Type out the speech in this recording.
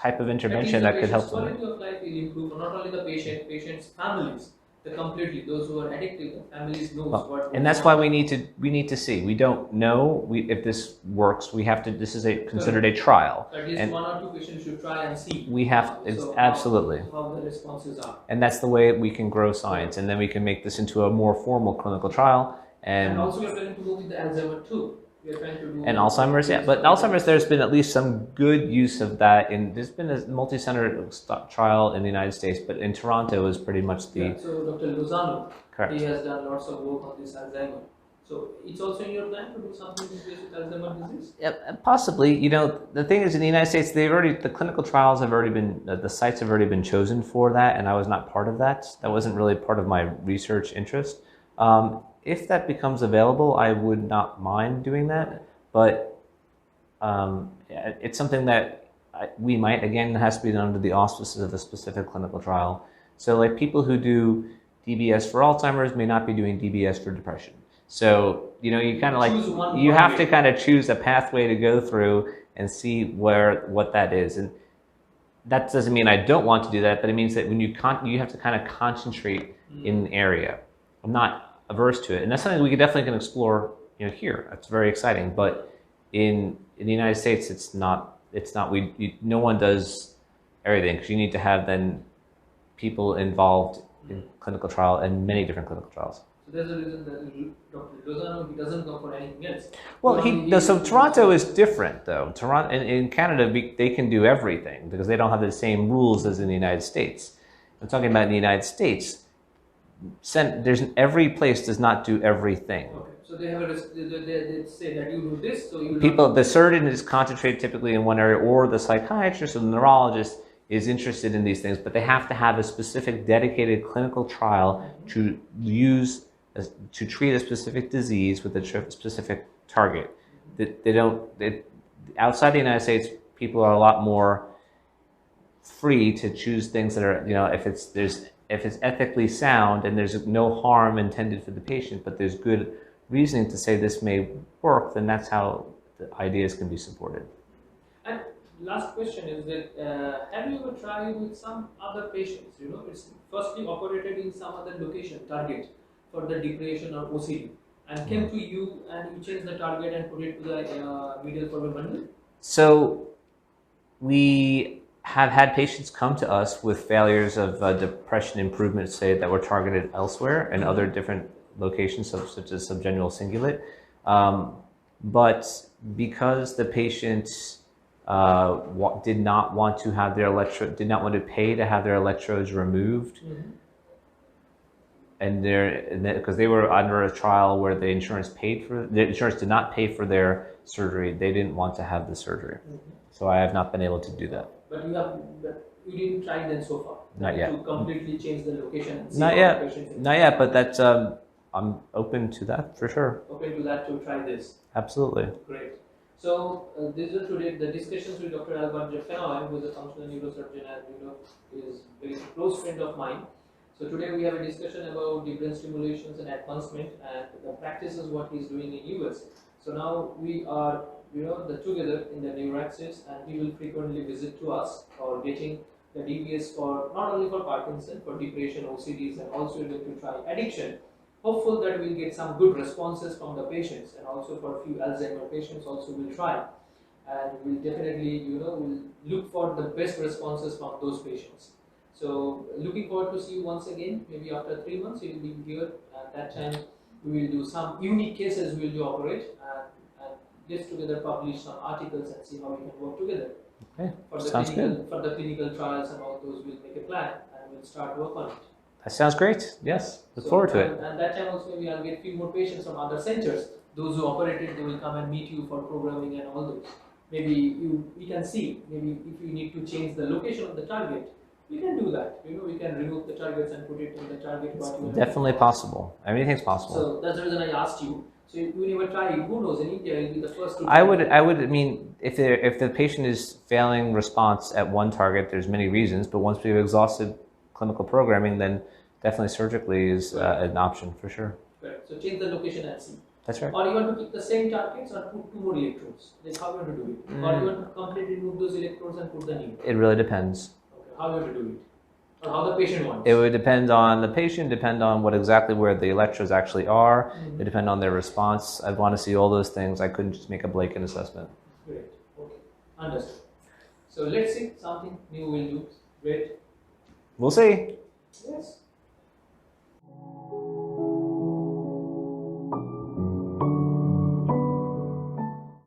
type of intervention that could help them. Quality of life will improve, not only the patient's families, completely those who are addicted, families knows what. And that's why we need to see. We don't know if this works. We have to. This is considered a trial. At least 1 or 2 patients should try and see. We have absolutely how the responses are. And that's the way we can grow science, and then we can make this into a more formal clinical trial. And also we're planning to go with the Alzheimer's too. We're trying to do Alzheimer's, yeah. But Alzheimer's, there's been at least some good use of that. There's been a multi-center trial in the United States, but in Toronto is pretty much the. Yeah, so Dr. Lozano, correct. He has done lots of work on this Alzheimer's. So it's also in your plan to do something with Alzheimer's disease? Yeah, possibly. You know, the thing is, in the United States, the clinical trials have already been, the sites have already been chosen for that, and I was not part of that. That wasn't really part of my research interest. If that becomes available, I would not mind doing that, but it's something that we might, again, it has to be done under the auspices of a specific clinical trial. So like people who do DBS for Alzheimer's may not be doing DBS for depression. So, you know, you kind of like, you have to kind of choose a pathway to go through and see what that is. And that doesn't mean I don't want to do that, but it means that when you have to kind of concentrate in an area. I'm not averse to it, and that's something we definitely can explore, you know, here. It's very exciting, but in the United States, it's not. No one does everything, because you need to have then people involved in clinical trial and many different clinical trials. So there's a reason that Dr. Lozano, he doesn't go for anything else. Well, so Toronto is different, though. Toronto in Canada, they can do everything because they don't have the same rules as in the United States. I'm talking about in the United States. Every place does not do everything. Okay. So they have they say that you do this, so you the surgeon is concentrated typically in one area, or the psychiatrist or the neurologist is interested in these things, but they have to have a specific dedicated clinical trial to treat a specific disease with a specific target. Outside the United States, people are a lot more free to choose things that are, you know, if it's ethically sound and there's no harm intended for the patient, but there's good reasoning to say this may work, then that's how the ideas can be supported. And last question is that, have you ever tried with some other patients? You know, it's firstly operated in some other location, target, for the depression or OCD, and came to you and you changed the target and put it to the medial forebrain bundle? So we have had patients come to us with failures of depression improvement, say, that were targeted elsewhere in other different locations, such as subgenual cingulate. But because the patient did not want to have did not want to pay to have their electrodes removed, and because they were under a trial where the insurance did not pay for their surgery, they didn't want to have the surgery. So I have not been able to do that. But you didn't try then so far? Not yet. To completely change the location? And see not yet, but that's, I'm open to that for sure. Open to that, to try this? Absolutely. Great. So these are today the discussions with Dr. Fenoy, who is a functional neurosurgeon and is a very close friend of mine. So today we have a discussion about deep brain stimulations and advancement and the practices what he is doing in US. So now we are together in the NeuraXis, and he will frequently visit to us for getting the DBS for not only for Parkinson, for depression, OCDs, and also we're going to try addiction. Hopeful that we'll get some good responses from the patients, and also for a few Alzheimer patients also we'll try, and we'll definitely we'll look for the best responses from those patients. So looking forward to see you once again, maybe after 3 months you will be here. At that time we will do some unique cases we will operate, and let's together publish some articles and see how we can work together. Okay, for the clinical trials and all those, we'll make a plan and we'll start work on it. That sounds great. Yes, look forward to it. And that time also maybe I'll get a few more patients from other centers. Those who operated, they will come and meet you for programming and all those. Maybe we can see, maybe if you need to change the location of the target, we can do that. We can remove the targets and put it in the target. It's definitely possible. Everything's possible. So that's the reason I asked you. So you never try it. Who knows? In India, you'll be the first to try. I mean, if the patient is failing response at one target, there's many reasons. But once we've exhausted clinical programming, then definitely surgically is an option for sure. Correct. So change the location and see. That's right. Or you want to keep the same targets or put 2 more electrodes? Like how you want to do it? Or you want to completely remove those electrodes and put the new? It really depends. Okay. How you want to do it? Or how the patient wants? It would depend on the patient, depend on what exactly where the electrodes actually are. It would depend on their response. I'd want to see all those things. I couldn't just make a blanket assessment. Great. Okay. Understood. So let's see something new we'll do. Great. We'll see. Yes.